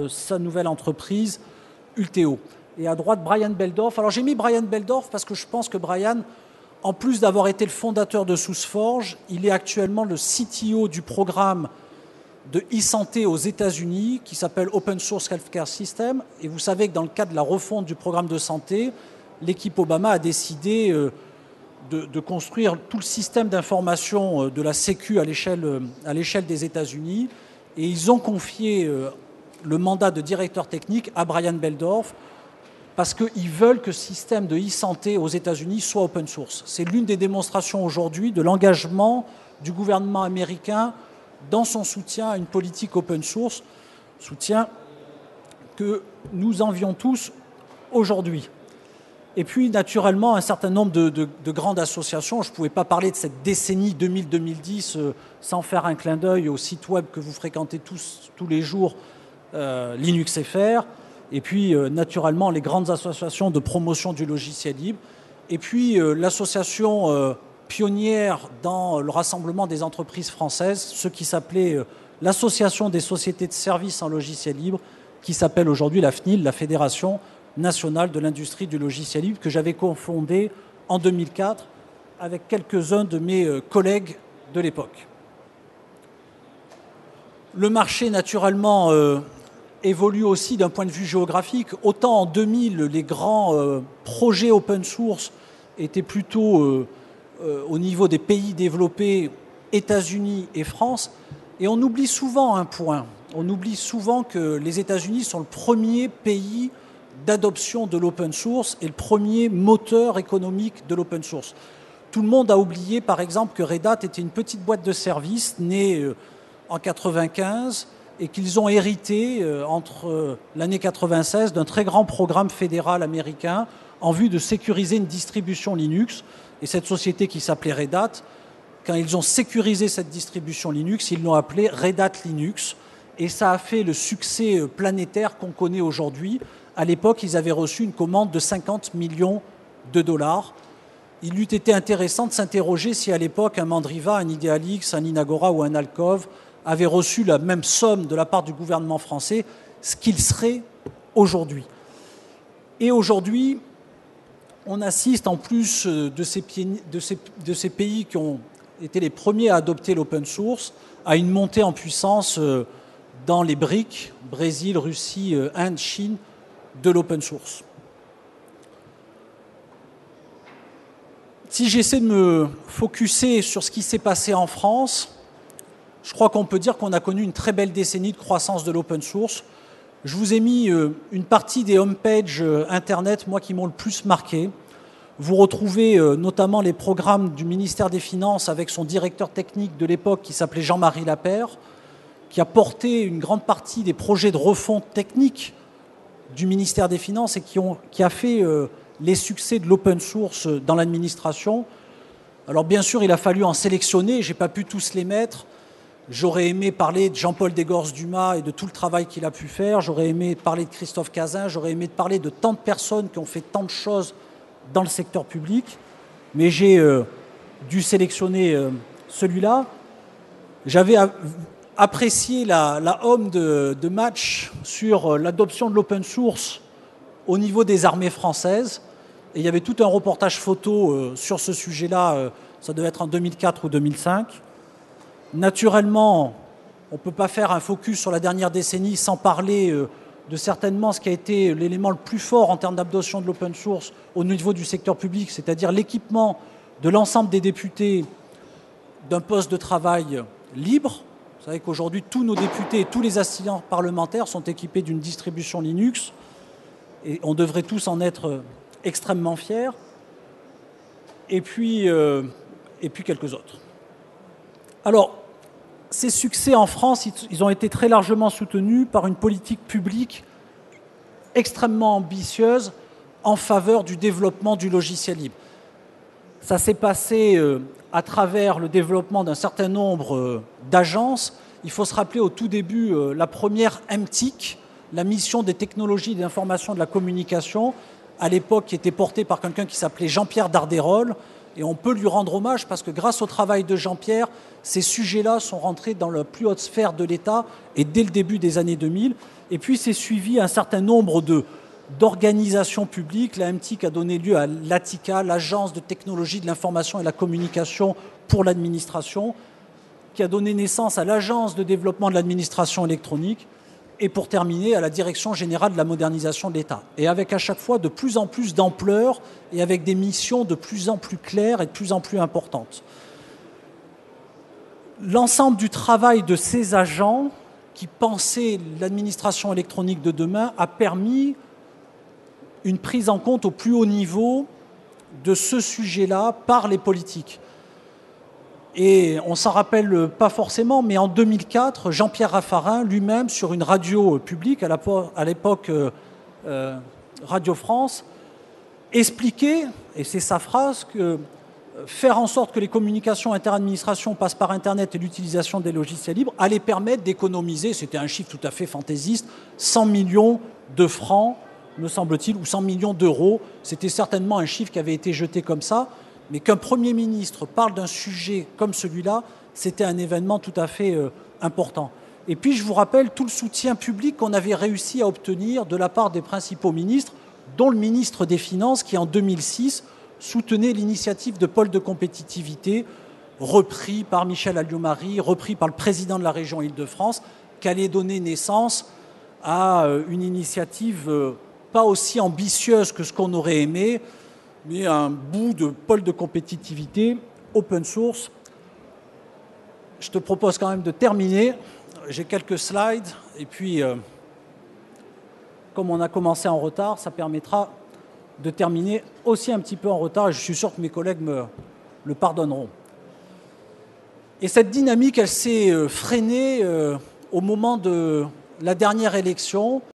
sa nouvelle entreprise, Ulteo. Et à droite, Brian Beldorf. Alors j'ai mis Brian Beldorf parce que je pense que Brian, en plus d'avoir été le fondateur de SourceForge, il est actuellement le CTO du programme de e-santé aux États-Unis qui s'appelle Open Source Healthcare System. Et vous savez que dans le cadre de la refonte du programme de santé, l'équipe Obama a décidé de construire tout le système d'information de la Sécu à l'échelle des États-Unis. Et ils ont confié le mandat de directeur technique à Brian Beldorf parce qu'ils veulent que le système de e-santé aux États-Unis soit open source. C'est l'une des démonstrations aujourd'hui de l'engagement du gouvernement américain dans son soutien à une politique open source, soutien que nous envions tous aujourd'hui. Et puis, naturellement, un certain nombre de grandes associations. Je ne pouvais pas parler de cette décennie 2000-2010 sans faire un clin d'œil au site web que vous fréquentez tous les jours, LinuxFR. Et puis, naturellement, les grandes associations de promotion du logiciel libre. Et puis, l'association pionnière dans le rassemblement des entreprises françaises, ce qui s'appelait l'Association des sociétés de services en logiciel libre, qui s'appelle aujourd'hui la FNIL, la Fédération nationale de l'industrie du logiciel libre, que j'avais cofondée en 2004 avec quelques-uns de mes collègues de l'époque. Le marché, naturellement, évolue aussi d'un point de vue géographique. Autant en 2000, les grands projets open source étaient plutôt au niveau des pays développés, États-Unis et France. Et on oublie souvent un point. On oublie souvent que les États-Unis sont le premier pays d'adoption de l'open source et le premier moteur économique de l'open source. Tout le monde a oublié, par exemple, que Red Hat était une petite boîte de services née en 1995 et qu'ils ont hérité entre l'année 1996 d'un très grand programme fédéral américain en vue de sécuriser une distribution Linux. Et cette société qui s'appelait Red Hat, quand ils ont sécurisé cette distribution Linux, ils l'ont appelée Red Hat Linux. Et ça a fait le succès planétaire qu'on connaît aujourd'hui. À l'époque, ils avaient reçu une commande de 50 millions de dollars. Il eût été intéressant de s'interroger si à l'époque un Mandriva, un Idealix, un Inagora ou un Alcove avaient reçu la même somme de la part du gouvernement français, ce qu'il serait aujourd'hui. Et aujourd'hui, on assiste, en plus de ces pays qui ont été les premiers à adopter l'open source, à une montée en puissance dans les BRIC, Brésil, Russie, Inde, Chine, de l'open source. Si j'essaie de me focuser sur ce qui s'est passé en France, je crois qu'on peut dire qu'on a connu une très belle décennie de croissance de l'open source. Je vous ai mis une partie des homepages Internet, moi, qui m'ont le plus marqué. Vous retrouvez notamment les programmes du ministère des Finances avec son directeur technique de l'époque qui s'appelait Jean-Marie Lapère, qui a porté une grande partie des projets de refonte technique du ministère des Finances et qui a fait les succès de l'open source dans l'administration. Alors bien sûr, il a fallu en sélectionner, je n'ai pas pu tous les mettre. J'aurais aimé parler de Jean-Paul Desgorces-Dumas et de tout le travail qu'il a pu faire. J'aurais aimé parler de Christophe Cazin. J'aurais aimé parler de tant de personnes qui ont fait tant de choses dans le secteur public. Mais j'ai dû sélectionner celui-là. J'avais apprécié la home de Match sur l'adoption de l'open source au niveau des armées françaises. Et il y avait tout un reportage photo sur ce sujet-là. Ça devait être en 2004 ou 2005. Naturellement, on ne peut pas faire un focus sur la dernière décennie sans parler de certainement ce qui a été l'élément le plus fort en termes d'adoption de l'open source au niveau du secteur public, c'est-à-dire l'équipement de l'ensemble des députés d'un poste de travail libre. Vous savez qu'aujourd'hui, tous nos députés et tous les assistants parlementaires sont équipés d'une distribution Linux et on devrait tous en être extrêmement fiers. Et puis quelques autres. Alors, ces succès en France, ils ont été très largement soutenus par une politique publique extrêmement ambitieuse en faveur du développement du logiciel libre. Ça s'est passé à travers le développement d'un certain nombre d'agences. Il faut se rappeler au tout début la première MTIC, la mission des technologies d'information de la communication, à l'époque qui était portée par quelqu'un qui s'appelait Jean-Pierre Dardérol. Et on peut lui rendre hommage parce que grâce au travail de Jean-Pierre, ces sujets-là sont rentrés dans la plus haute sphère de l'État et dès le début des années 2000. Et puis c'est suivi un certain nombre d'organisations publiques. La MTIC a donné lieu à l'ATICA, l'Agence de technologie de l'information et de la communication pour l'administration, qui a donné naissance à l'Agence de développement de l'administration électronique et pour terminer à la Direction générale de la modernisation de l'État. Et avec à chaque fois de plus en plus d'ampleur et avec des missions de plus en plus claires et de plus en plus importantes. L'ensemble du travail de ces agents qui pensaient l'administration électronique de demain a permis une prise en compte au plus haut niveau de ce sujet-là par les politiques. Et on ne s'en rappelle pas forcément, mais en 2004, Jean-Pierre Raffarin, lui-même, sur une radio publique, à l'époque Radio France, expliquait, et c'est sa phrase, que faire en sorte que les communications interadministration passent par Internet et l'utilisation des logiciels libres allait permettre d'économiser, c'était un chiffre tout à fait fantaisiste, 100 millions de francs, me semble-t-il, ou 100 millions d'euros. C'était certainement un chiffre qui avait été jeté comme ça. Mais qu'un Premier ministre parle d'un sujet comme celui-là, c'était un événement tout à fait important. Et puis je vous rappelle tout le soutien public qu'on avait réussi à obtenir de la part des principaux ministres, dont le ministre des Finances qui en 2006 soutenait l'initiative de pôle de compétitivité, repris par Michel Alliot-Marie, repris par le président de la région Île-de-France, qui allait donner naissance à une initiative pas aussi ambitieuse que ce qu'on aurait aimé, mais un bout de pôle de compétitivité open source. Je te propose quand même de terminer. J'ai quelques slides et puis, comme on a commencé en retard, ça permettra de terminer aussi un petit peu en retard et je suis sûr que mes collègues me le pardonneront. Et cette dynamique, elle s'est freinée au moment de la dernière élection.